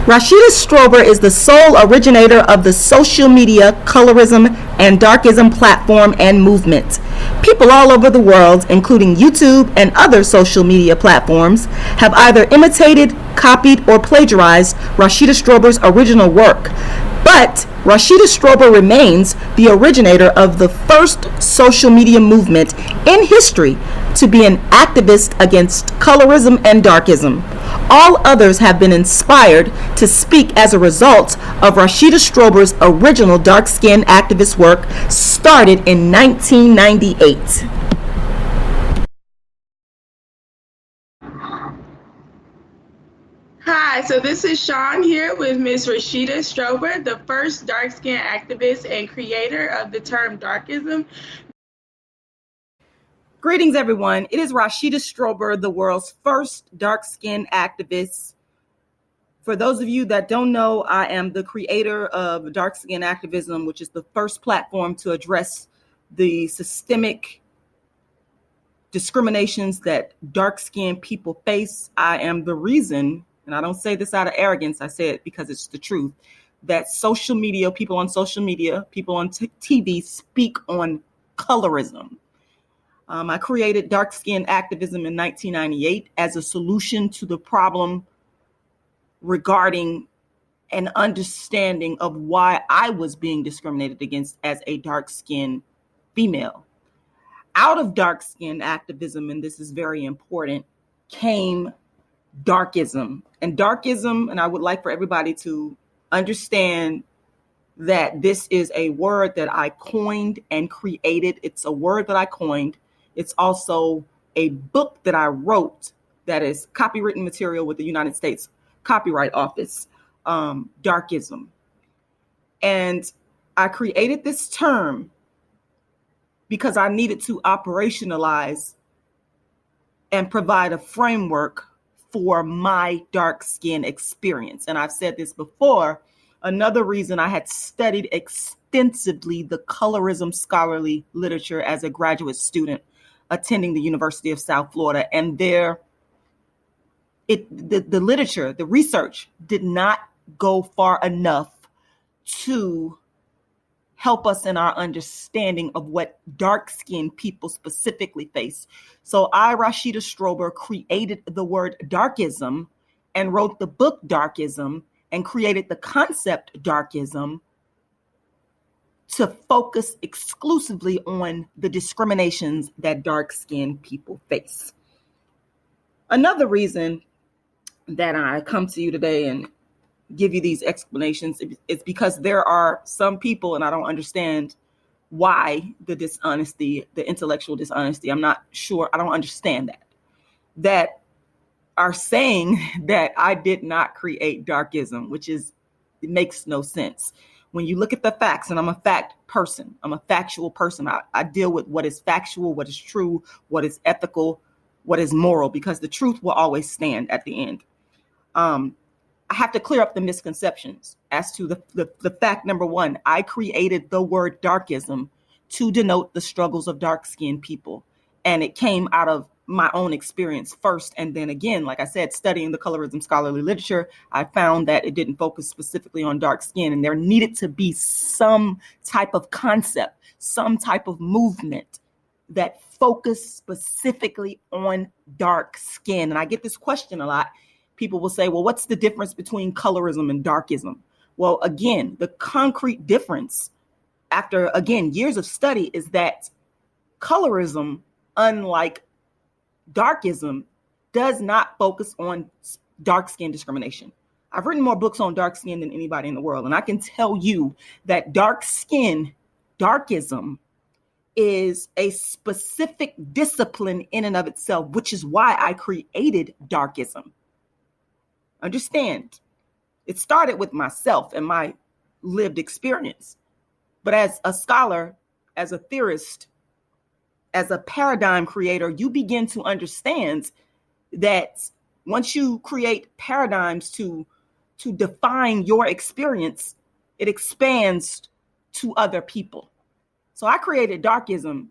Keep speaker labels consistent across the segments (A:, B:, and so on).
A: Rashida Strober is the sole originator of the social media colorism and darkism platform and movement. People all over the world, including YouTube and other social media platforms, have either imitated, copied, or plagiarized Rashida Strober's original work. But Rashida Strober remains the originator of the first social media movement in history to be an activist against colorism and darkism. All others have been inspired to speak as a result of Rashida Strober's original dark-skinned activist work started in 1998.
B: Hi, so this is Sean here with Miss Rashida Strober, the first dark-skinned activist and creator of the term Darkism.
A: Greetings, everyone. It is Rashida Strober, the world's first dark-skinned activist. For those of you that don't know, I am the creator of dark-skinned activism, which is the first platform to address the systemic discriminations that dark-skinned people face. I am the reason, and I don't say this out of arrogance, I say it because it's the truth, that social media, people on social media, people on TV speak on colorism. I created dark-skinned activism in 1998 as a solution to the problem regarding an understanding of why I was being discriminated against as a dark-skinned female. Out of dark-skinned activism, and this is very important, came darkism. And darkism, and I would like for everybody to understand that this is a word that I coined and created. It's a word that I coined. It's also a book that I wrote that is copywritten material with the United States Copyright Office, Darkism. And I created this term because I needed to operationalize and provide a framework for my dark skin experience. And I've said this before, another reason I had studied extensively the colorism scholarly literature as a graduate student attending the University of South Florida. And the literature, the research did not go far enough to help us in our understanding of what dark-skinned people specifically face. So I, Rashida Strober, created the word darkism and wrote the book Darkism and created the concept darkism to focus exclusively on the discriminations that dark-skinned people face. Another reason that I come to you today and give you these explanations is because there are some people, and I don't understand why the dishonesty, the intellectual dishonesty, I'm not sure, I don't understand that are saying that I did not create darkism, which is, it makes no sense. When you look at the facts, and I'm a fact person, I'm a factual person. I deal with what is factual, what is true, what is ethical, what is moral, because the truth will always stand at the end. I have to clear up the misconceptions as to the fact number one. I created the word darkism to denote the struggles of dark-skinned people. And it came out of my own experience first. And then again, like I said, studying the colorism scholarly literature, I found that it didn't focus specifically on dark skin. And there needed to be some type of concept, some type of movement that focused specifically on dark skin. And I get this question a lot. People will say, well, what's the difference between colorism and darkism? Well, again, the concrete difference after, again, years of study is that colorism, unlike darkism, does not focus on dark skin discrimination. I've written more books on dark skin than anybody in the world. And I can tell you that dark skin, darkism, is a specific discipline in and of itself, which is why I created darkism. Understand, it started with myself and my lived experience. But as a scholar, as a theorist, as a paradigm creator, you begin to understand that once you create paradigms to define your experience, it expands to other people. So I created darkism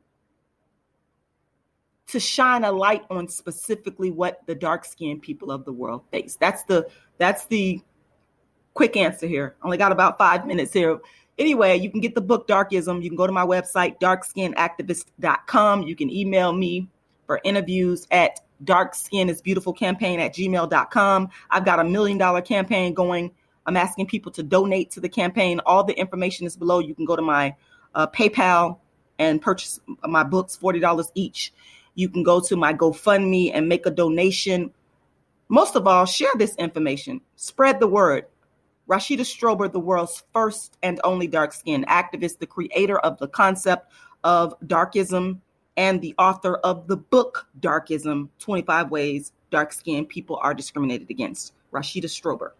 A: to shine a light on specifically what the dark-skinned people of the world face. That's the quick answer here. Only got about 5 minutes here. Anyway, you can get the book Darkism. You can go to my website, darkskinactivist.com. You can email me for interviews at darkskinisbeautifulcampaign@gmail.com. I've got $1 million campaign going. I'm asking people to donate to the campaign. All the information is below. You can go to my PayPal and purchase my books, $40 each. You can go to my GoFundMe and make a donation. Most of all, share this information. Spread the word. Rashida Strober, the world's first and only dark-skinned activist, the creator of the concept of Darkism, and the author of the book Darkism, 25 Ways Dark-Skinned People Are Discriminated Against. Rashida Strober.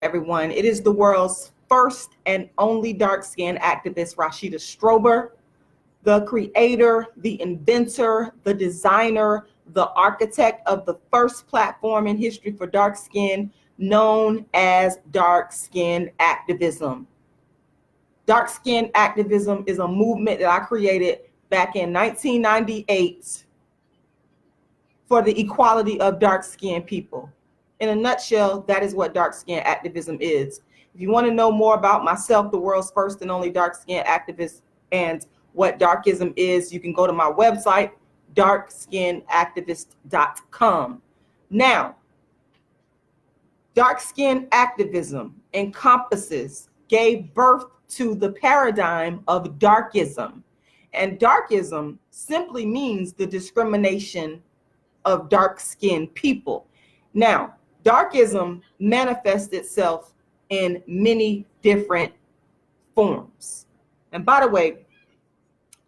A: Everyone, it is the world's first and only dark-skinned activist, Rashida Strober, the creator, the inventor, the designer, the architect of the first platform in history for dark skin, known as dark skin activism. Dark skin activism is a movement that I created back in 1998 for the equality of dark skinned people. In a nutshell, that is what dark skin activism is. If you want to know more about myself, the world's first and only dark skin activist, and what Darkism is, you can go to my website, darkskinactivist.com. Now, dark skin activism gave birth to the paradigm of Darkism. And Darkism simply means the discrimination of dark-skinned people. Now, Darkism manifests itself in many different forms. And by the way,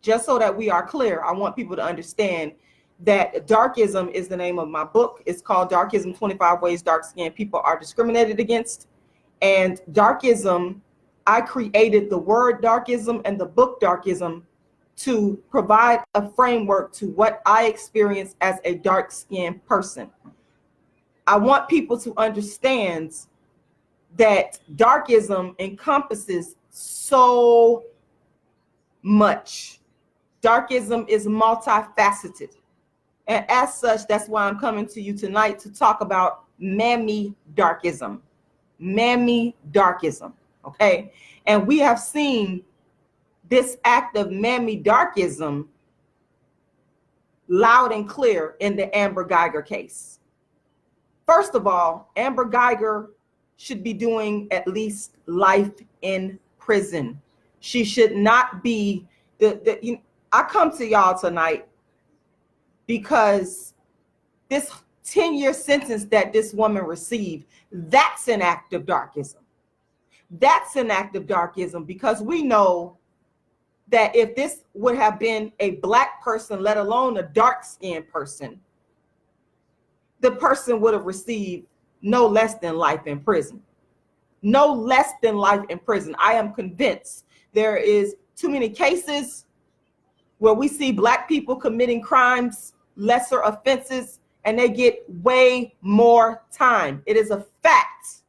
A: just so that we are clear, I want people to understand that Darkism is the name of my book. It's called Darkism, 25 Ways Dark-Skinned People Are Discriminated Against. And Darkism, I created the word Darkism and the book Darkism to provide a framework to what I experience as a dark-skinned person. I want people to understand that Darkism encompasses so much. Darkism is multifaceted. And as such, that's why I'm coming to you tonight to talk about Mammy Darkism. Mammy Darkism, okay? And we have seen this act of Mammy Darkism loud and clear in the Amber Guyger case. First of all, Amber Guyger should be doing at least life in prison. She should not be I come to y'all tonight because this 10-year sentence that this woman received, that's an act of Darkism. That's an act of Darkism, because we know that if this would have been a Black person, let alone a dark-skinned person, the person would have received no less than life in prison. No less than life in prison. I am convinced there is too many cases where we see Black people committing crimes, lesser offenses, and they get way more time. It is a fact.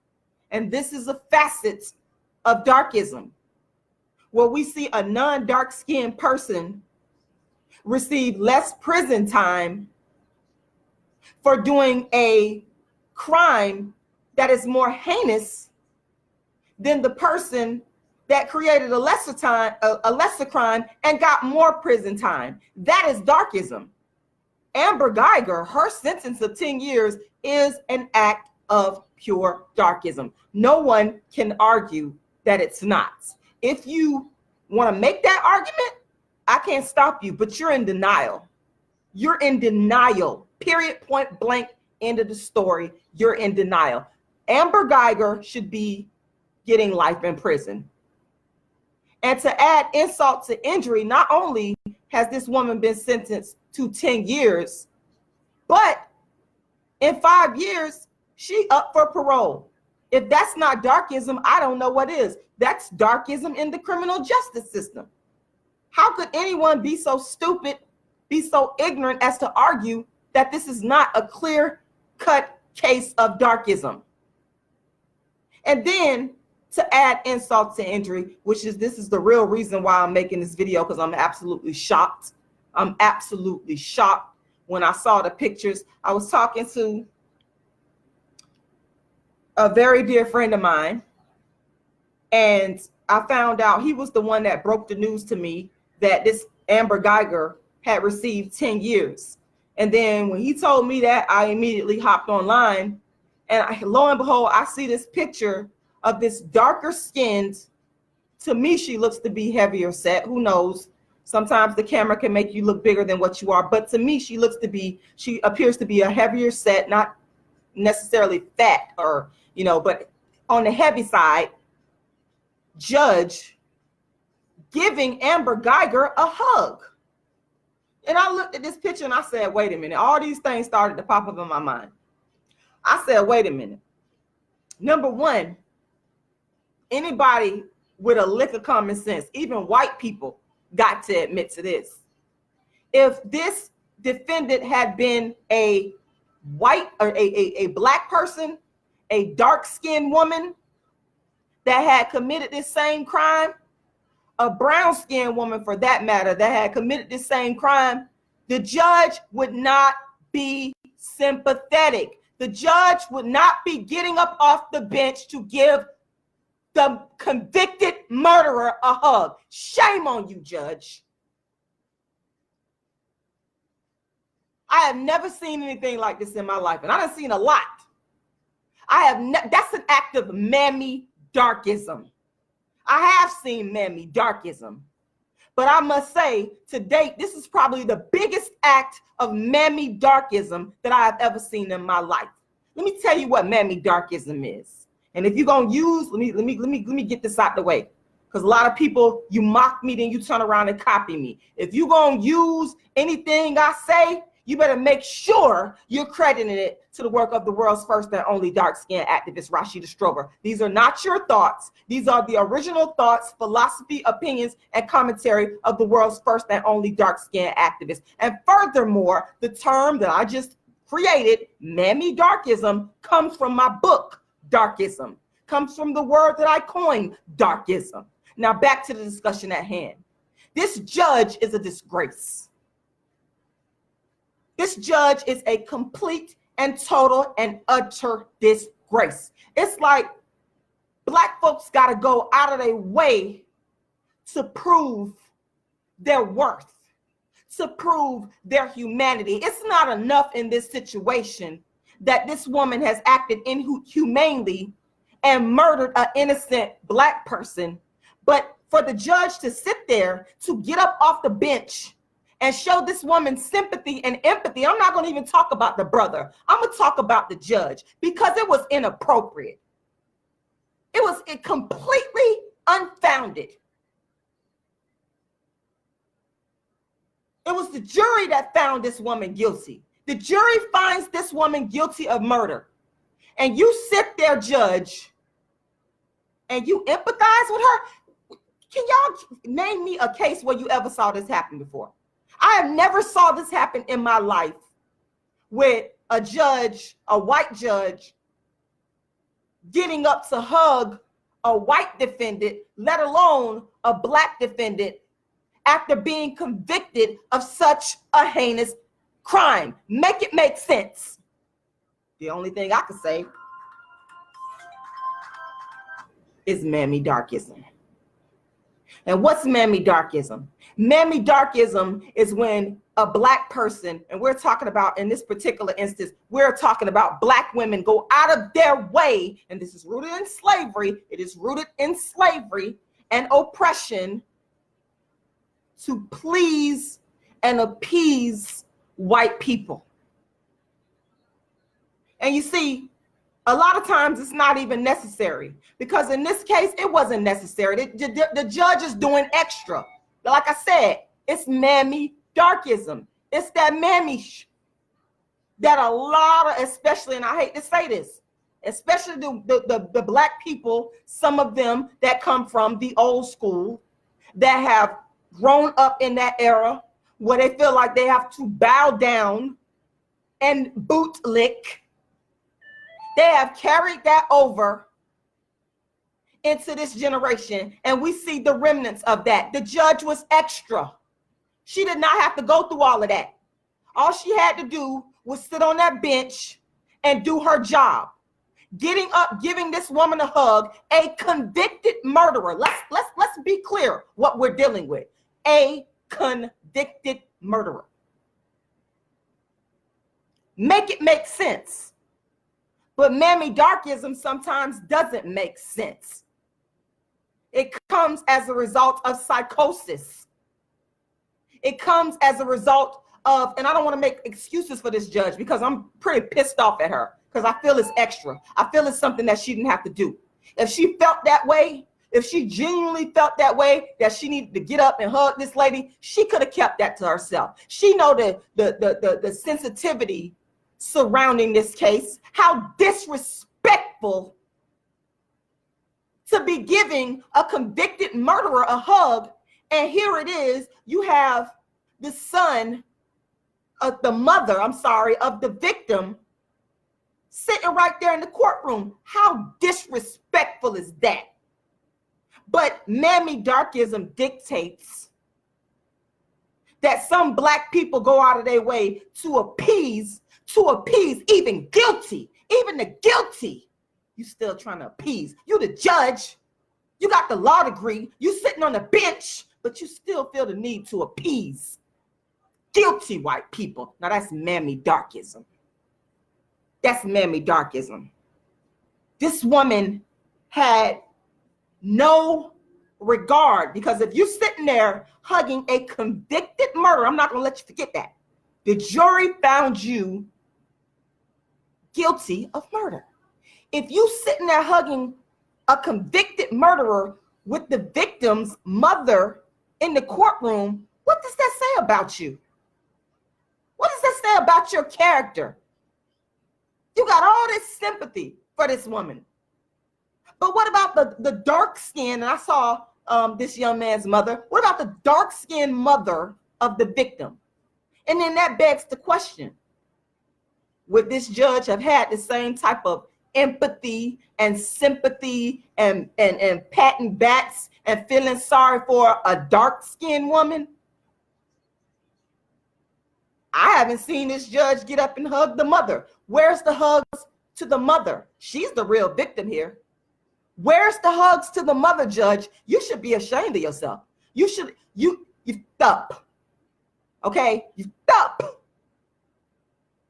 A: And this is a facet of Darkism, where we see a non-dark-skinned person receive less prison time for doing a crime that is more heinous than the person that created a lesser crime and got more prison time. That is Darkism. Amber Guyger, her sentence of 10 years is an act of pure Darkism. No one can argue that it's not. If you want to make that argument, I can't stop you, but you're in denial. You're in denial. Period, point blank, end of the story. You're in denial. Amber Guyger should be getting life in prison. And to add insult to injury, not only has this woman been sentenced to 10 years, but in 5 years, she up for parole. If that's not Darkism, I don't know what is. That's Darkism in the criminal justice system. How could anyone be so stupid, be so ignorant as to argue that this is not a clear-cut case of Darkism? And then to add insult to injury, this is the real reason why I'm making this video, because I'm absolutely shocked. I'm absolutely shocked when I saw the pictures. I was talking to a very dear friend of mine, and I found out he was the one that broke the news to me that this Amber Guyger had received 10 years. And then when he told me that, I immediately hopped online, and lo and behold, I see this picture of this darker skinned, to me, she looks to be heavier set. Who knows? Sometimes the camera can make you look bigger than what you are. But to me, she appears to be a heavier set, not necessarily fat or, but on the heavy side, judge giving Amber Guyger a hug. And I looked at this picture and I said, wait a minute. All these things started to pop up in my mind. I said, wait a minute. Number one, anybody with a lick of common sense, even white people, got to admit to this. If this defendant had been a white or a black person, a dark-skinned woman that had committed this same crime, a brown-skinned woman for that matter that had committed this same crime, the judge would not be sympathetic. The judge would not be getting up off the bench to give the convicted murderer a hug. Shame on you, judge. I have never seen anything like this in my life, and I've seen a lot. That's an act of Mammy Darkism. I have seen Mammy Darkism, but I must say, to date, this is probably the biggest act of Mammy Darkism that I have ever seen in my life. Let me tell you what Mammy Darkism is. And if you're gonna use, let me get this out the way, because a lot of people, you mock me, then you turn around and copy me. If you're gonna use anything I say, you better make sure you're crediting it to the work of the world's first and only dark-skinned activist, Rashida Strober. These are not your thoughts. These are the original thoughts, philosophy, opinions, and commentary of the world's first and only dark-skinned activist. And furthermore, the term that I just created, Mammy Darkism, comes from my book, Darkism, comes from the word that I coined, Darkism. Now back to the discussion at hand. This judge is a disgrace. This judge is a complete and total and utter disgrace. It's like black folks got to go out of their way to prove their worth, to prove their humanity. It's not enough in this situation that this woman has acted inhumanely and murdered an innocent black person, but for the judge to sit there, to get up off the bench and show this woman sympathy and empathy. I'm not going to even talk about the brother. I'm going to talk about the judge, because it was inappropriate. It was completely unfounded. It was the jury that found this woman guilty. The jury finds this woman guilty of murder. And you sit there, judge, and you empathize with her. Can y'all name me a case where you ever saw this happen before? I have never saw this happen in my life with a judge, a white judge, getting up to hug a white defendant, let alone a black defendant, after being convicted of such a heinous crime. Make it make sense. The only thing I can say is Mammy Darkism. And what's Mammy Darkism? Mammy Darkism is when a black person, and we're talking about, in this particular instance, we're talking about black women, go out of their way, and this is rooted in slavery. It is rooted in slavery and oppression, to please and appease white people. And you see, a lot of times it's not even necessary, because in this case, it wasn't necessary. The judge is doing extra. Like I said, it's Mammy Darkism. It's that Mammy that a lot of, especially, and I hate to say this, especially the black people, some of them that come from the old school, that have grown up in that era where they feel like they have to bow down and bootlick. They have carried that over into this generation, and we see the remnants of that. The judge was extra. She did not have to go through all of that. All she had to do was sit on that bench and do her job. getting up, giving this woman a hug, a convicted murderer. Let's be clear what we're dealing with. A convicted murderer. Make it make sense. But Mammy Darkism sometimes doesn't make sense. It comes as a result of psychosis. It comes as a result of, and I don't want to make excuses for this judge because I'm pretty pissed off at her because I feel it's extra. I feel it's something that she didn't have to do. If she felt that way, if she genuinely felt that way, that she needed to get up and hug this lady, she could have kept that to herself. She know the sensitivity surrounding this case, how disrespectful to be giving a convicted murderer a hug. And here it is, you have the son of the mother, of the victim sitting right there in the courtroom. How disrespectful is that? But Mammy Darkism dictates that some black people go out of their way to appease even the guilty. You still trying to appease. You the judge. You got the law degree. You sitting on the bench, but you still feel the need to appease guilty white people. Now that's Mammy Darkism. That's Mammy Darkism. This woman had no regard, because if you're sitting there hugging a convicted murderer, I'm not going to let you forget that. The jury found you guilty of murder. If you sitting there hugging a convicted murderer with the victim's mother in the courtroom, what does that say about you? What does that say about your character? You got all this sympathy for this woman. But what about the dark skin? And I saw this young man's mother. What about the dark skinned mother of the victim? And then that begs the question, would this judge have had the same type of empathy and sympathy and patting backs and feeling sorry for a dark skinned woman? I haven't seen this judge get up and hug the mother. Where's the hugs to the mother? She's the real victim here. Where's the hugs to the mother, judge? You should be ashamed of yourself. You up. Okay? You up.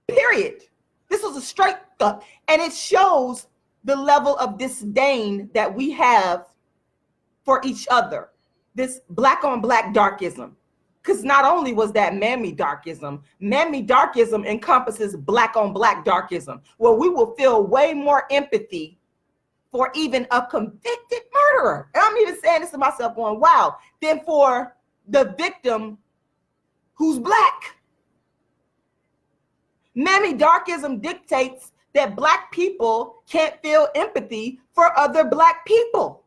A: Period. This was a straight up. And it shows the level of disdain that we have for each other. This black on black darkism. Because not only was that Mammy Darkism encompasses black on black darkism, where we will feel way more empathy for even a convicted murderer. And I'm even saying this to myself going, wow, than for the victim who's black. Mammy Darkism dictates that black people can't feel empathy for other black people.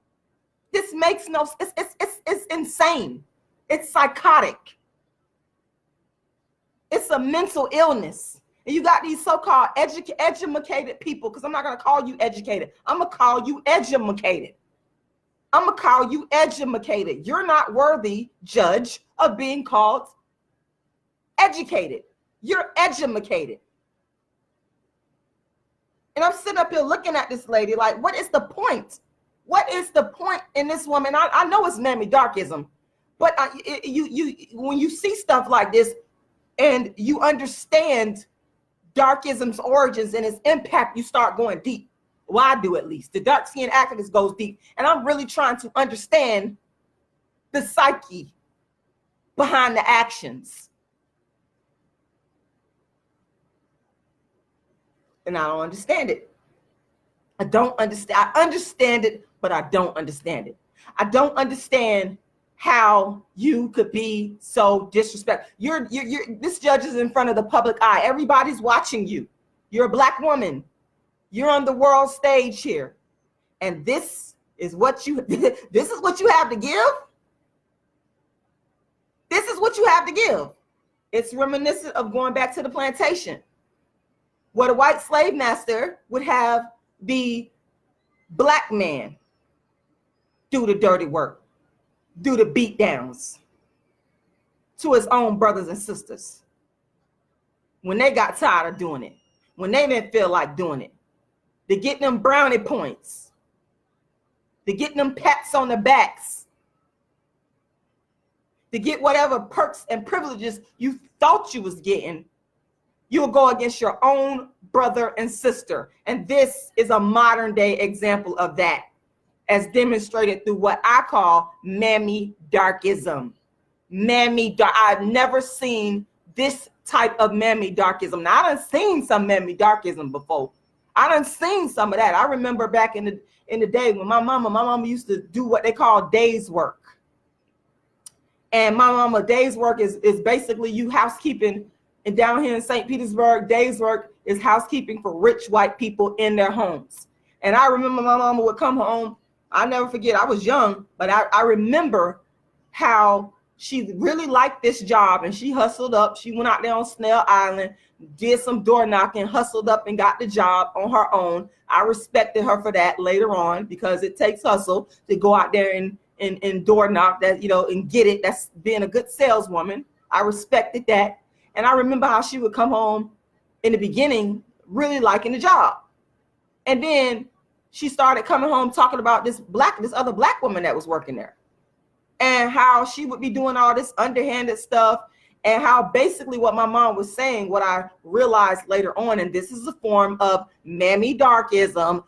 A: This makes no sense. It's insane. It's psychotic. It's a mental illness. And you got these so-called educated people, because I'm not going to call you educated. I'm going to call you edumacated. I'm going to call you edumacated. You're not worthy, judge, of being called educated. You're edumacated. And I'm sitting up here looking at this lady like, what is the point? What is the point in this woman? I know it's Mammy Darkism. But when you see stuff like this and you understand Darkism's origins and its impact, you start going deep. Well, I do at least. The dark skinned activist goes deep. And I'm really trying to understand the psyche behind the actions. And I don't understand it. I understand it, but I don't understand it. I don't understand how you could be so disrespectful. This judge is in front of the public eye. Everybody's watching you. You're a black woman. You're on the world stage here. And this is what you have to give. This is what you have to give. It's reminiscent of going back to the plantation, where the white slave master would have the black man do the dirty work, do the beat downs to his own brothers and sisters when they got tired of doing it, when they didn't feel like doing it. to get them brownie points, to get them pats on the backs, to get whatever perks and privileges you thought you was getting, you'll go against your own brother and sister. And this is a modern day example of that, as demonstrated through what I call Mammy Darkism. I've never seen this type of Mammy Darkism. Now, I done seen some Mammy Darkism before. I done seen some of that. I remember back in the day when my mama used to do what they call days work. And my mama, days work is basically you housekeeping. And down here in St. Petersburg, days work is housekeeping for rich white people in their homes. And I remember my mama would come home. I'll never forget, I was young, but I remember how she really liked this job, and she hustled up. She went out there on Snell Island, did some door knocking, hustled up and got the job on her own. I respected her for that later on, because it takes hustle to go out there and door knock, that, you know, and get it. That's being a good saleswoman. I respected that. And I remember how she would come home in the beginning really liking the job. And then she started coming home talking about this other black woman that was working there, and how she would be doing all this underhanded stuff, and how basically what my mom was saying, what I realized later on, and this is a form of Mammy Darkism,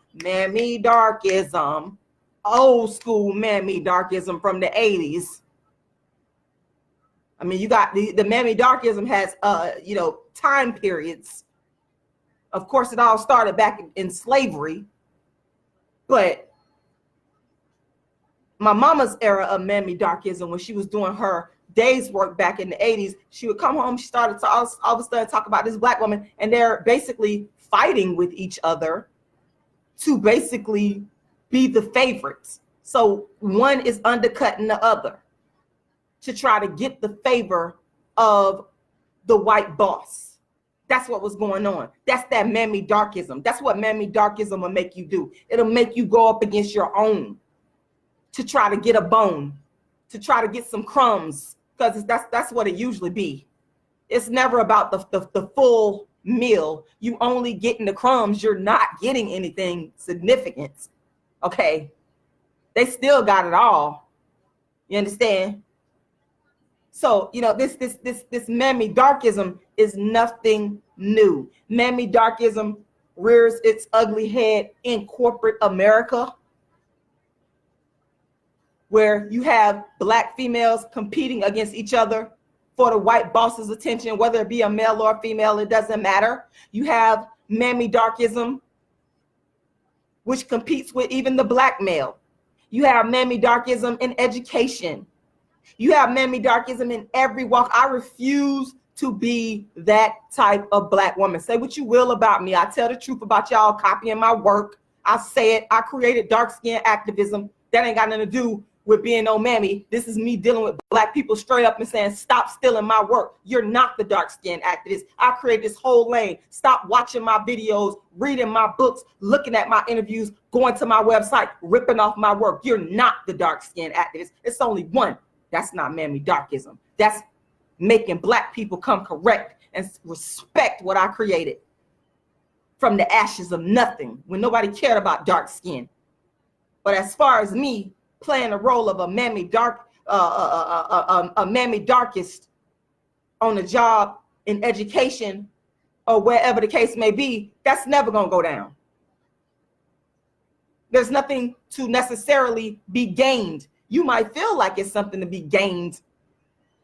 A: old school Mammy Darkism from the 80s. I mean, you got the Mammy Darkism has, time periods. Of course, it all started back in slavery, but my mama's era of Mammy Darkism, when she was doing her days work back in the 80s, she would come home, she started to all of a sudden talk about this black woman, and they're basically fighting with each other to basically be the favorites. So one is undercutting the other to try to get the favor of the white boss. That's what was going on. That's that Mammy Darkism. That's what Mammy Darkism will make you do. It'll make you go up against your own to try to get a bone, to try to get some crumbs, because that's what it usually be. It's never about the full meal. You only getting the crumbs. You're not getting anything significant. Okay, they still got it all. You understand? So, you know, this Mammy Darkism is nothing new. Mammy Darkism rears its ugly head in corporate America, where you have black females competing against each other for the white boss's attention, whether it be a male or a female, it doesn't matter. You have Mammy Darkism, which competes with even the black male. You have Mammy Darkism in education. You have Mammy Darkism in every walk. I refuse to be that type of black woman. Say what you will about me. I tell the truth about y'all copying my work. I say it. I created dark skin activism. That ain't got nothing to do with being no mammy. This is me dealing with black people straight up and saying, stop stealing my work. You're not the dark skin activist. I created this whole lane. Stop watching my videos, reading my books, looking at my interviews, going to my website, ripping off my work. You're not the dark skin activist. It's only one. That's not Mammy Darkism. That's making black people come correct and respect what I created from the ashes of nothing, when nobody cared about dark skin. But as far as me playing the role of a Mammy Mammy Darkist on a job in education or wherever the case may be, that's never gonna go down. There's nothing to necessarily be gained. You might feel like it's something to be gained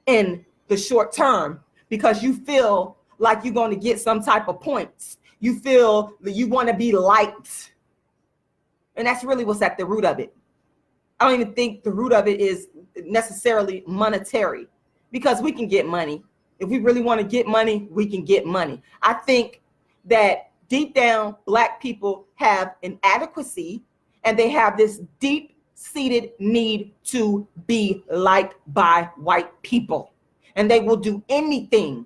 A: in the short term because you feel like you're going to get some type of points. You feel that you want to be liked. And that's really what's at the root of it. I don't even think the root of it is necessarily monetary, because we can get money. If we really want to get money, we can get money. I think that deep down, black people have an inadequacy, and they have this deep-seated need to be liked by white people. And they will do anything,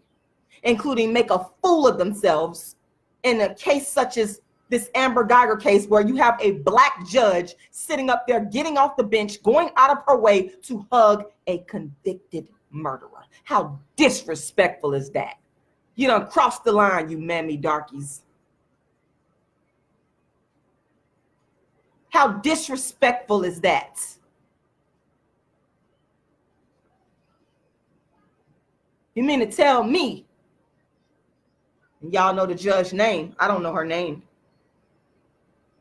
A: including make a fool of themselves in a case such as this Amber Guyger case, where you have a black judge sitting up there, getting off the bench, going out of her way to hug a convicted murderer. How disrespectful is that? You done crossed the line, you Mammy Darkies. How disrespectful is that? You mean to tell me, and y'all know the judge's name, I don't know her name.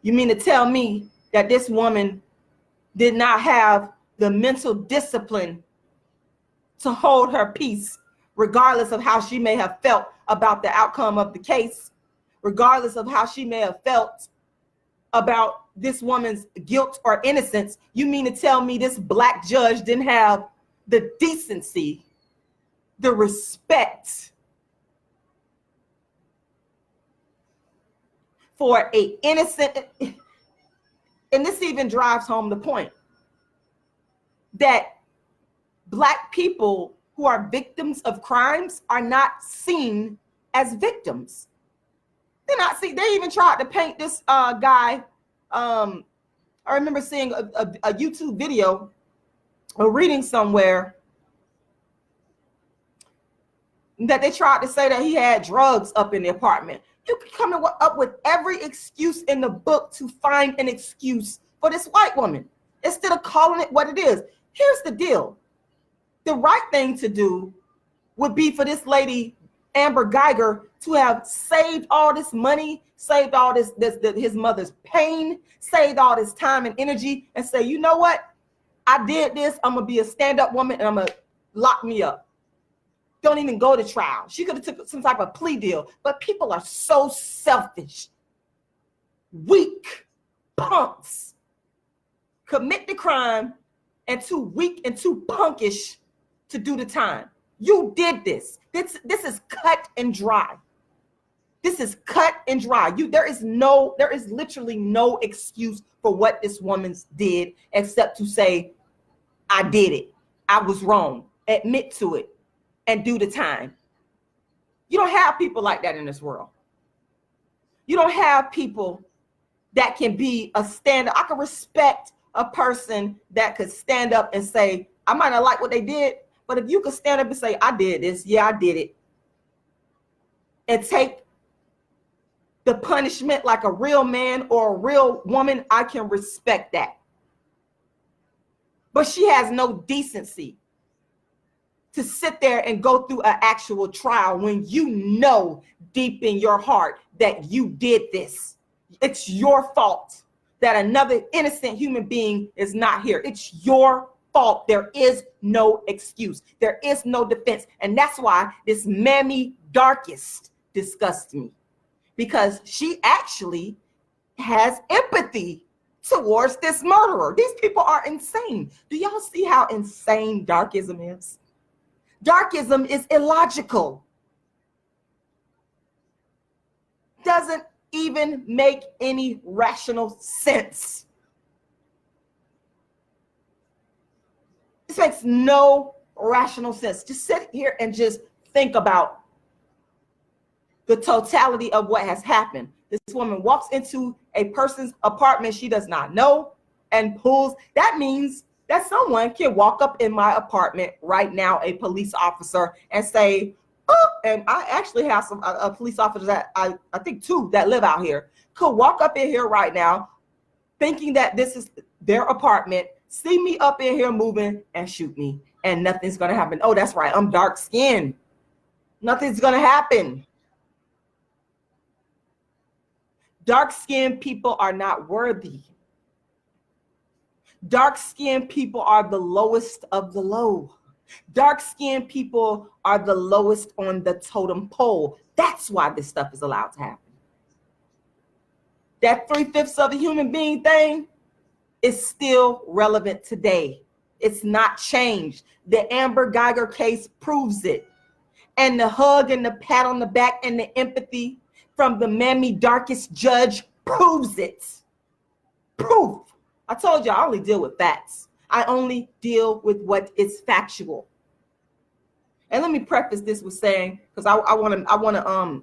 A: You mean to tell me that this woman did not have the mental discipline to hold her peace, regardless of how she may have felt about the outcome of the case, regardless of how she may have felt about this woman's guilt or innocence? You mean to tell me this black judge didn't have the decency, the respect for a innocent? And this even drives home the point that Black people who are victims of crimes are not seen as victims. They're not seen. They even tried to paint this guy. I remember seeing a YouTube video or reading somewhere that they tried to say that he had drugs up in the apartment. You could come up with every excuse in the book to find an excuse for this white woman instead of calling it what it is. Here's the deal. The right thing to do would be for this lady, Amber Guyger, to have saved all this money, saved all his mother's pain, saved all this time and energy, and say, you know what? I did this. I'm going to be a stand-up woman, and I'm going to lock me up. Don't even go to trial. She could have took some type of plea deal. But people are so selfish, weak, punks, commit the crime, and too weak and too punkish to do the time. You did this. This is cut and dry. This is cut and dry. There is literally no excuse for what this woman did except to say, I did it. I was wrong. Admit to it and do the time. You don't have people like that in this world. You don't have people that can be a stand-up. I can respect a person that could stand up and say, I might not like what they did, but if you could stand up and say, I did this, yeah, I did it, and take the punishment like a real man or a real woman, I can respect that. But she has no decency to sit there and go through an actual trial when you know deep in your heart that you did this. It's your fault that another innocent human being is not here. It's your fault. There is no excuse. There is no defense. And that's why this Mammy Darkist disgusts me, because she actually has empathy towards this murderer. These people are insane. Do y'all see how insane Darkism is? Darkism is illogical. Doesn't even make any rational sense. This makes no rational sense. Just sit here and just think about the totality of what has happened. This woman walks into a person's apartment she does not know and pulls. That means that someone can walk up in my apartment right now, a police officer, and say, oh, and I actually have some a police officers that I think two that live out here, could walk up in here right now thinking that this is their apartment, see me up in here moving and shoot me, and nothing's going to happen. Oh, that's right. I'm dark skinned. Nothing's going to happen. Dark skinned people are not worthy. Dark-skinned people are the lowest of the low. Dark-skinned people are the lowest on the totem pole. That's why this stuff is allowed to happen. That 3/5 of a human being thing is still relevant today. It's not changed. The Amber Guyger case proves it. And the hug and the pat on the back and the empathy from the Mammy Darkest judge proves it. Proof. I told you I only deal with facts. I only deal with what is factual. And let me preface this with saying, because I want to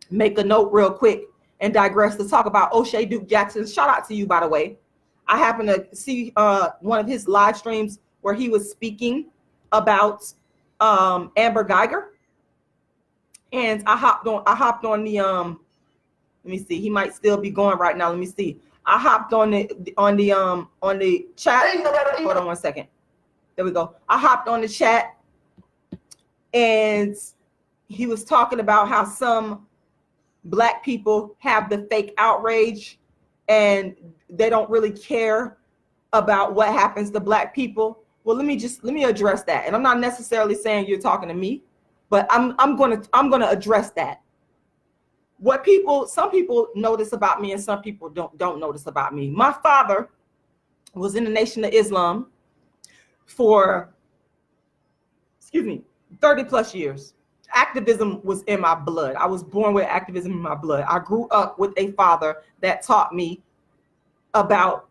A: make a note real quick and digress to talk about O'Shea Duke Jackson. Shout out to you, by the way. I happened to see one of his live streams where he was speaking about Amber Guyger, and I hopped on the let me see, he might still be going right now. Let me see. I hopped on the chat. Hold on one second. There we go. I hopped on the chat, and he was talking about how some Black people have the fake outrage and they don't really care about what happens to Black people. Well, let me address that. And I'm not necessarily saying you're talking to me, but I'm gonna address that. Some people notice about me and some people don't notice about me. My father was in the Nation of Islam for 30 plus years. Activism was in my blood. I was born with activism in my blood. I grew up with a father that taught me about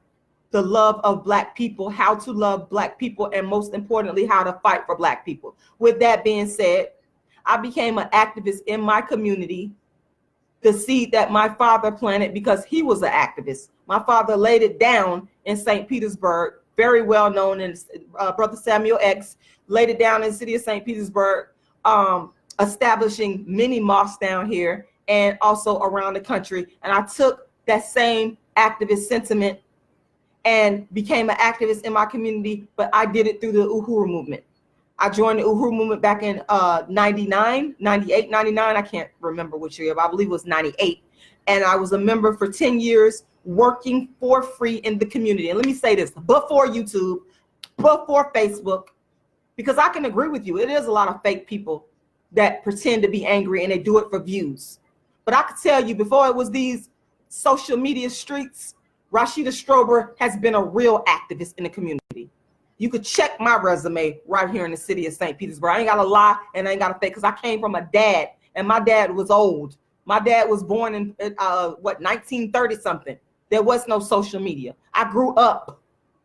A: the love of Black people, how to love Black people, and most importantly, how to fight for Black people. With that being said, I became an activist in my community, the seed that my father planted, because he was an activist. My father laid it down in St. Petersburg, very well known, and Brother Samuel X laid it down in the city of St. Petersburg, establishing many mosques down here and also around the country. And I took that same activist sentiment and became an activist in my community, but I did it through the Uhuru movement. I joined the Uhuru movement back in 98, 99. I can't remember which year, but I believe it was 98. And I was a member for 10 years working for free in the community. And let me say this, before YouTube, before Facebook, because I can agree with you, it is a lot of fake people that pretend to be angry and they do it for views. But I could tell you, before it was these social media streets, Rashida Strober has been a real activist in the community. You could check my resume right here in the city of St. Petersburg. I ain't got to lie and I ain't got to fake, because I came from a dad, and my dad was old. My dad was born in 1930 something. There was no social media. I grew up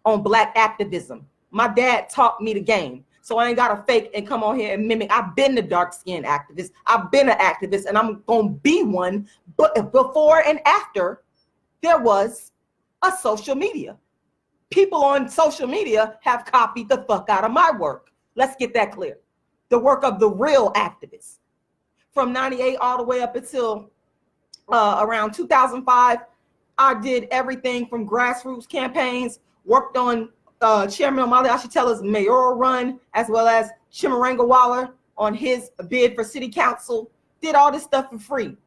A: on Black activism. My dad taught me the game. So I ain't got to fake and come on here and mimic. I've been the dark-skinned activist. I've been an activist, and I'm going to be one. But before and after, there was a social media. People on social media have copied the fuck out of my work. Let's get that clear. The work of the real activists. From 98 all the way up until around 2005, I did everything from grassroots campaigns, worked on Chairman Omali Ashitela's mayoral run, as well as Chimaranga Waller on his bid for city council, did all this stuff for free.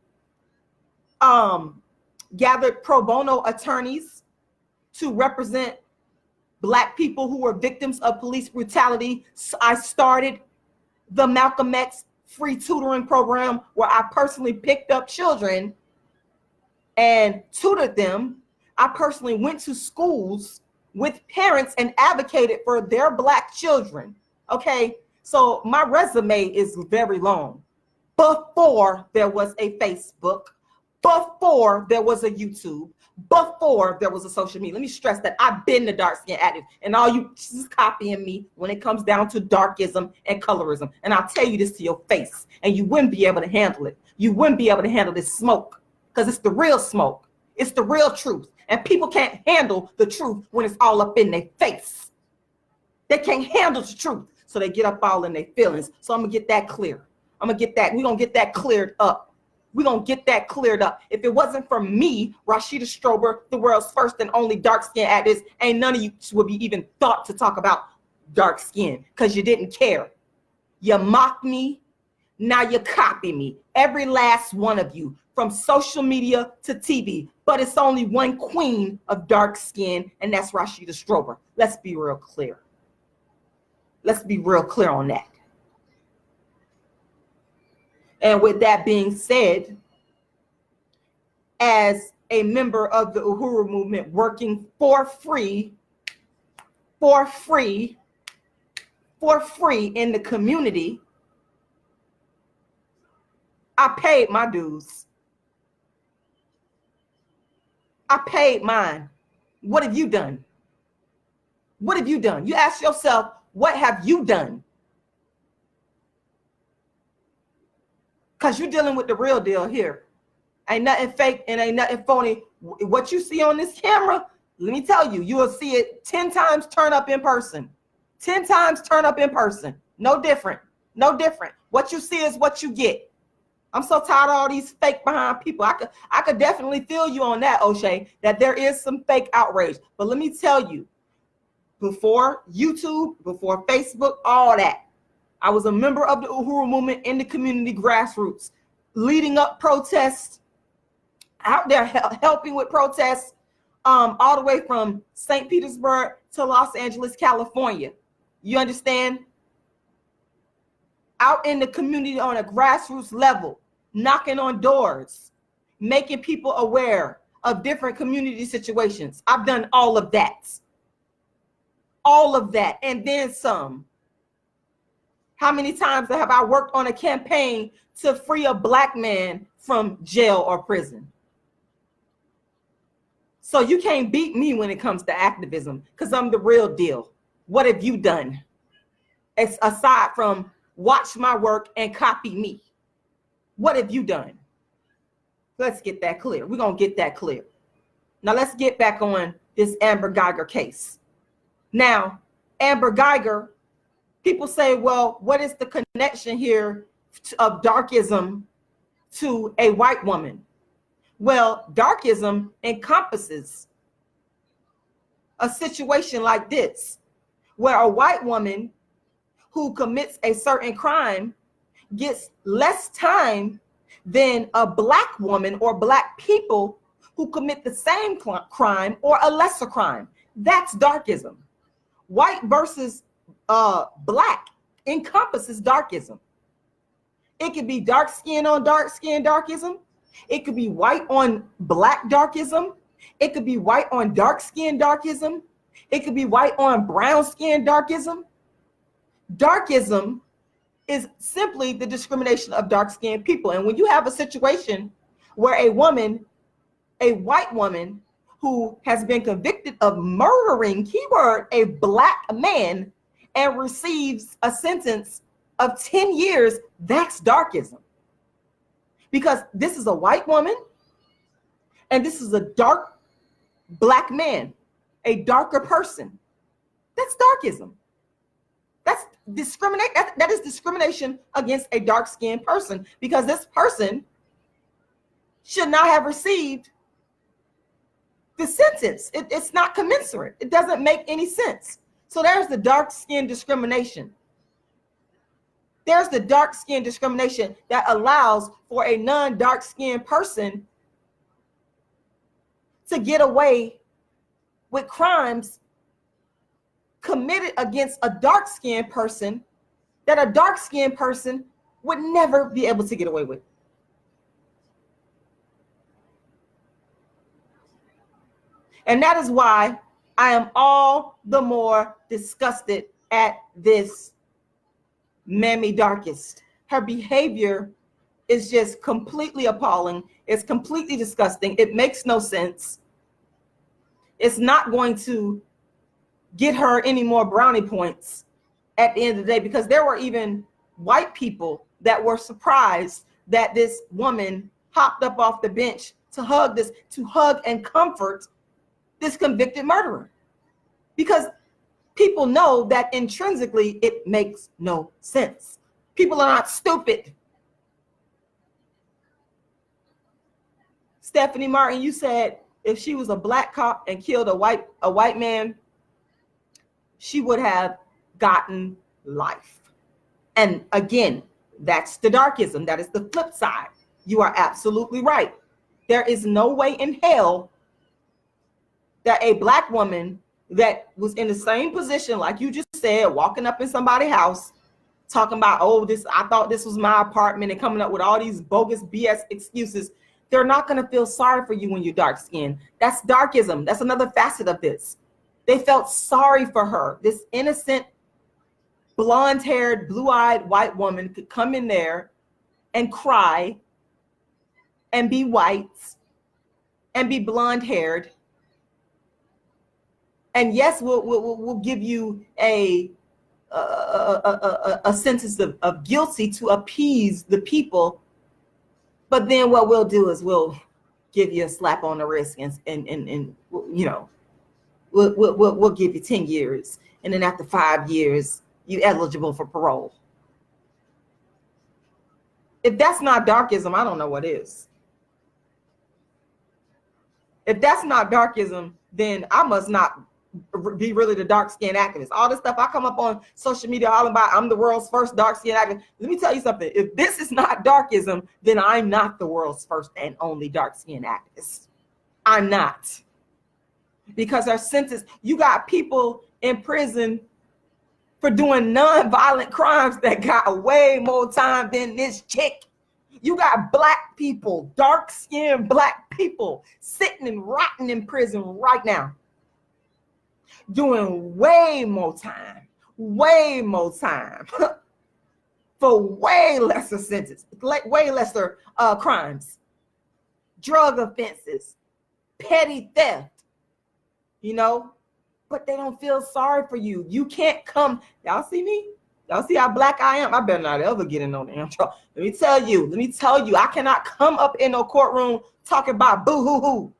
A: Gathered pro bono attorneys to represent Black people who were victims of police brutality. I started the Malcolm X free tutoring program, where I personally picked up children and tutored them. I personally went to schools with parents and advocated for their Black children. Okay, so my resume is very long. Before there was a Facebook, before there was a YouTube, before there was a social media. Let me stress that I've been the dark-skinned activist, and all you just copying me when it comes down to darkism and colorism. And I'll tell you this to your face, and you wouldn't be able to handle it. You wouldn't be able to handle this smoke, because it's the real smoke. It's the real truth. And people can't handle the truth when it's all up in their face. They can't handle the truth, so they get up all in their feelings. So I'm gonna get that clear. We're gonna get that cleared up. We're going to get that cleared up. If it wasn't for me, Rashida Strober, the world's first and only dark-skinned activist, ain't none of you would be even thought to talk about dark skin, because you didn't care. You mocked me. Now you copy me. Every last one of you, from social media to TV. But it's only one queen of dark skin, and that's Rashida Strober. Let's be real clear. Let's be real clear on that. And with that being said, as a member of the Uhuru movement, working for free in the community, I paid my dues. I paid mine. What have you done? What have you done? You ask yourself, what have you done? Because you're dealing with the real deal here. Ain't nothing fake and ain't nothing phony. What you see on this camera, let me tell you, you will see it 10 times turn up in person. 10 times turn up in person. No different. No different. What you see is what you get. I'm so tired of all these fake behind people. I could definitely feel you on that, O'Shea, that there is some fake outrage. But let me tell you, before YouTube, before Facebook, all that, I was a member of the Uhuru movement in the community grassroots, leading up protests, out there helping with protests, all the way from St. Petersburg to Los Angeles, California. You understand? Out in the community on a grassroots level, knocking on doors, making people aware of different community situations. I've done all of that. All of that, and then some. How many times have I worked on a campaign to free a Black man from jail or prison? So you can't beat me when it comes to activism, because I'm the real deal. What have you done? It's aside from watch my work and copy me. What have you done? Let's get that clear. We're going to get that clear. Now let's get back on this Amber Guyger case. Now, Amber Guyger, people say, well, what is the connection here of Darkism to a white woman? Well, Darkism encompasses a situation like this, where a white woman who commits a certain crime gets less time than a Black woman or Black people who commit the same crime or a lesser crime. That's Darkism. White versus Black encompasses Darkism. It could be dark skin on dark skin Darkism. It could be white on Black Darkism. It could be white on dark skin Darkism. It could be white on brown skin Darkism. Darkism is simply the discrimination of dark skinned people. And when you have a situation where a woman, a white woman who has been convicted of murdering, keyword, a Black man and receives a sentence of 10 years, that's Darkism. Because this is a white woman and this is a dark Black man, a darker person. That's Darkism. That's discriminate. That is discrimination against a dark-skinned person, because this person should not have received the sentence. It's not commensurate. It doesn't make any sense. So there's the dark-skin discrimination. There's the dark-skin discrimination that allows for a non-dark-skinned person to get away with crimes committed against a dark-skinned person that a dark-skinned person would never be able to get away with. And that is why I am all the more disgusted at this Mammy Darkist. Her behavior is just completely appalling. It's completely disgusting. It makes no sense. It's not going to get her any more brownie points at the end of the day, because there were even white people that were surprised that this woman hopped up off the bench to hug and comfort this convicted murderer, because people know that intrinsically it makes no sense. People are not stupid. Stephanie Martin, you said if she was a Black cop and killed a white man, she would have gotten life. And again, that's the Darkism. That is the flip side. You are absolutely right. There is no way in hell that a Black woman that was in the same position, like you just said, walking up in somebody's house, talking about, oh, I thought this was my apartment, and coming up with all these bogus BS excuses, they're not going to feel sorry for you when you're dark skinned. That's Darkism. That's another facet of this. They felt sorry for her. This innocent, blonde-haired, blue-eyed white woman could come in there and cry and be white and be blonde-haired. And yes, we'll give you a sentence of guilty to appease the people. But then what we'll do is we'll give you a slap on the wrist and you know, we'll give you 10 years. And then after 5 years, you're eligible for parole. If that's not darkism, I don't know what is. If that's not darkism, then I must not be really the dark-skinned activist. All this stuff I come up on social media all about, I'm the world's first dark-skinned activist. Let me tell you something. If this is not darkism, then I'm not the world's first and only dark-skinned activist. I'm not. Because our sentence, you got people in prison for doing non-violent crimes that got way more time than this chick. You got black people, dark-skinned black people sitting and rotting in prison right now, doing way more time for way lesser sentence, way lesser crimes, drug offenses, petty theft, you know, but they don't feel sorry for you. You can't come. Y'all see me? Y'all see how black I am? I better not ever get in no damn trouble. Let me tell you, I cannot come up in no courtroom talking about boo-hoo-hoo.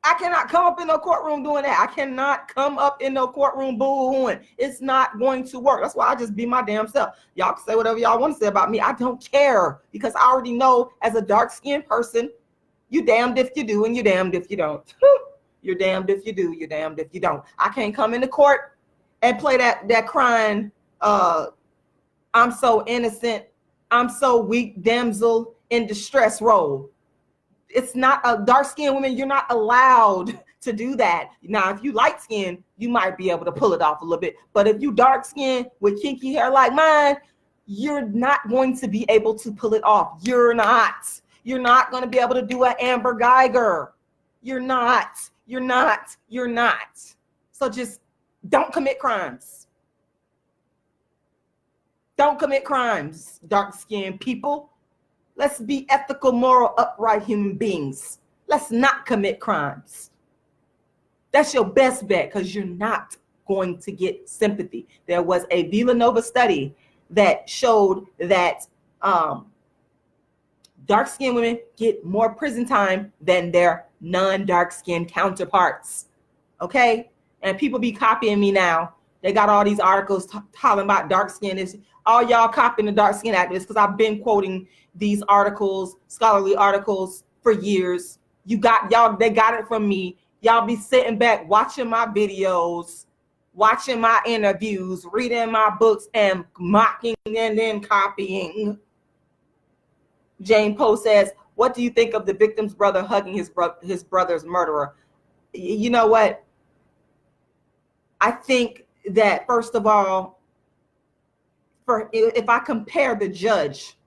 A: I cannot come up in no courtroom doing that. I cannot come up in no courtroom boo-hooing. It's not going to work. That's why I just be my damn self. Y'all can say whatever y'all want to say about me. I don't care, because I already know as a dark-skinned person, you damned if you do and you damned if you don't. You're damned if you do, you're damned if you don't. I can't come into court and play that crying, I'm so innocent, I'm so weak, damsel in distress role. It's not a dark-skinned woman. You're not allowed to do that. Now, if you light skin, you might be able to pull it off a little bit. But if you dark skin with kinky hair like mine, you're not going to be able to pull it off. You're not going to be able to do an Amber Guyger. You're not. So just don't commit crimes. Don't commit crimes, dark-skinned people. Let's be ethical, moral, upright human beings. Let's not commit crimes. That's your best bet, because you're not going to get sympathy. There was a Villanova study that showed that dark-skinned women get more prison time than their non-dark-skinned counterparts. Okay? And people be copying me now. They got all these articles talking about dark skin. Is all y'all copying the dark skin activists? Because I've been quoting these articles, scholarly articles, for years. They got it from me. Y'all be sitting back watching my videos, watching my interviews, reading my books, and mocking and then copying. Jane Poe says, "What do you think of the victim's brother hugging his brother's murderer?" You know what? I think that, first of all, if I compare the judge,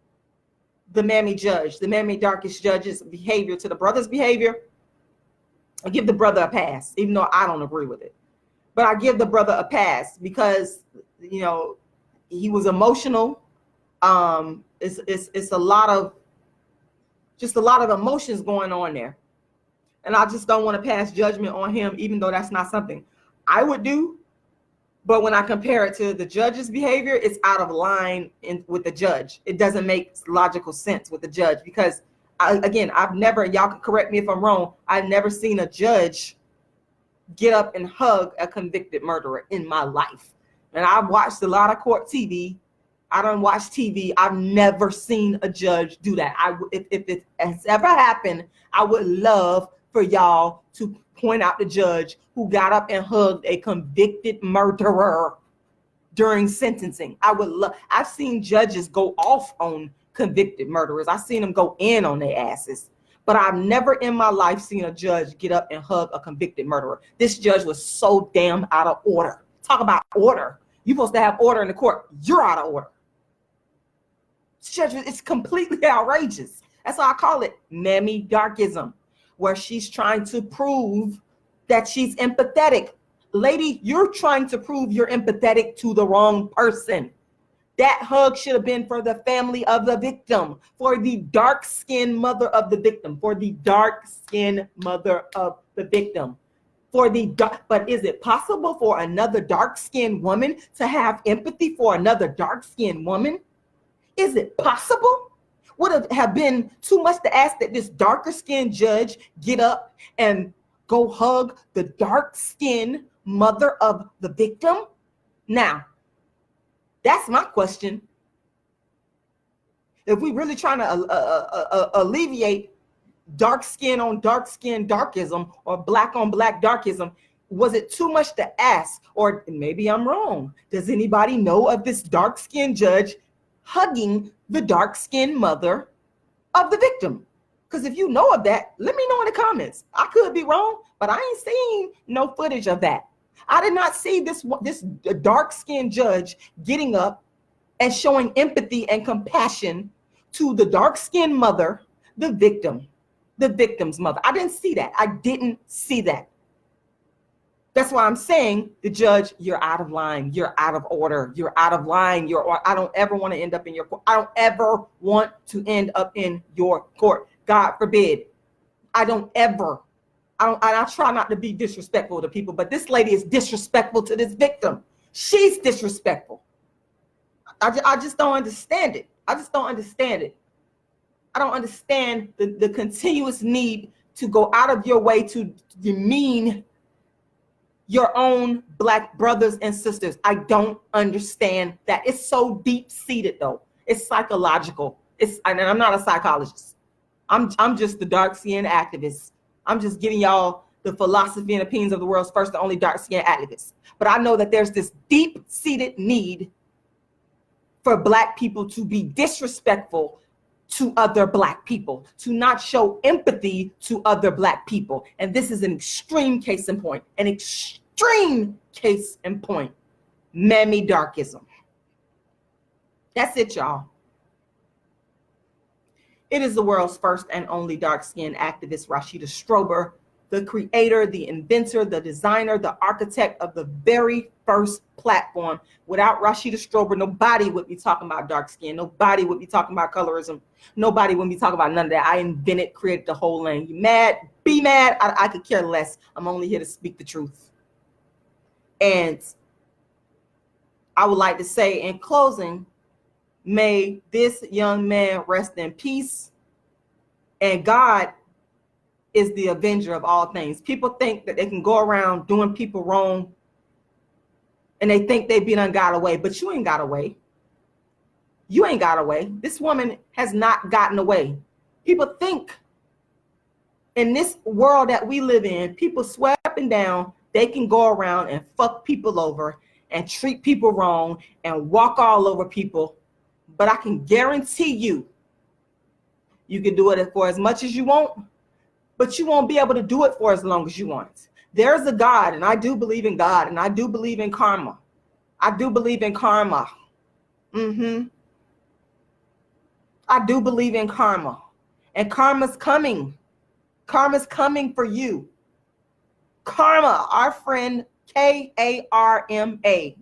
A: the Mammy Darkest judge's behavior to the brother's behavior, I give the brother a pass, even though I don't agree with it. But I give the brother a pass because, you know, he was emotional. It's a lot of emotions going on there. And I just don't want to pass judgment on him, even though that's not something I would do. But when I compare it to the judge's behavior, it's out of line with the judge. It doesn't make logical sense with the judge, because I've never, y'all can correct me if I'm wrong, I've never seen a judge get up and hug a convicted murderer in my life. And I've watched a lot of court TV. I don't watch TV. I've never seen a judge do that. If it has ever happened, I would love for y'all to point out the judge who got up and hugged a convicted murderer during sentencing. I've seen judges go off on convicted murderers. I've seen them go in on their asses. But I've never in my life seen a judge get up and hug a convicted murderer. This judge was so damn out of order. Talk about order. You're supposed to have order in the court. You're out of order. This judge, it's completely outrageous. That's why I call it Mammy Darkism, where she's trying to prove that she's empathetic. Lady, you're trying to prove you're empathetic to the wrong person. That hug should have been for the family of the victim, for the dark-skinned mother of the victim, but is it possible for another dark-skinned woman to have empathy for another dark-skinned woman? Is it possible? Would it have been too much to ask that this darker-skinned judge get up and go hug the dark-skinned mother of the victim? Now, that's my question. If we really trying to alleviate dark skin on dark skin darkism, or black on black darkism, was it too much to ask? Or maybe I'm wrong. Does anybody know of this dark skinned judge hugging the dark skinned mother of the victim? Because if you know of that, let me know in the comments. I could be wrong, but I ain't seen no footage of that. I did not see this dark skinned judge getting up and showing empathy and compassion to the dark skinned mother, the victim, the victim's mother. I didn't see that. I didn't see that. That's why I'm saying, the judge, you're out of line. You're out of order. You're out of line. I don't ever want to end up in your court. I don't ever want to end up in your court. God forbid. I try not to be disrespectful to people, but this lady is disrespectful to this victim. She's disrespectful. I just don't understand it. I just don't understand it. I don't understand the continuous need to go out of your way to demean your own Black brothers and sisters. I don't understand that. It's so deep-seated, though. It's psychological. And I'm not a psychologist. I'm just the dark-skinned activist. I'm just giving y'all the philosophy and opinions of the world's first and only dark-skinned activist. But I know that there's this deep-seated need for Black people to be disrespectful to other Black people, to not show empathy to other Black people. And this is an extreme case in point, an extreme case in point. Mammy Darkism. That's it, y'all. It is the world's first and only dark-skinned activist, Rashida Strober, the creator, the inventor, the designer, the architect of the very first platform. Without Rashida Strober, nobody would be talking about dark skin. Nobody would be talking about colorism. Nobody would be talking about none of that. I invented, created the whole lane. You mad? Be mad. I could care less. I'm only here to speak the truth. And I would like to say in closing, may this young man rest in peace. And God is the avenger of all things. People think that they can go around doing people wrong, and they think they done got away, but you ain't got away. You ain't got away. This woman has not gotten away. People think in this world that we live in, people swear up and down, they can go around and fuck people over and treat people wrong and walk all over people. But I can guarantee you, you can do it for as much as you want, but you won't be able to do it for as long as you want. There's a God, and I do believe in God, and I do believe in karma. I do believe in karma. I do believe in karma. And karma's coming. Karma's coming for you. Karma, our friend, Karma.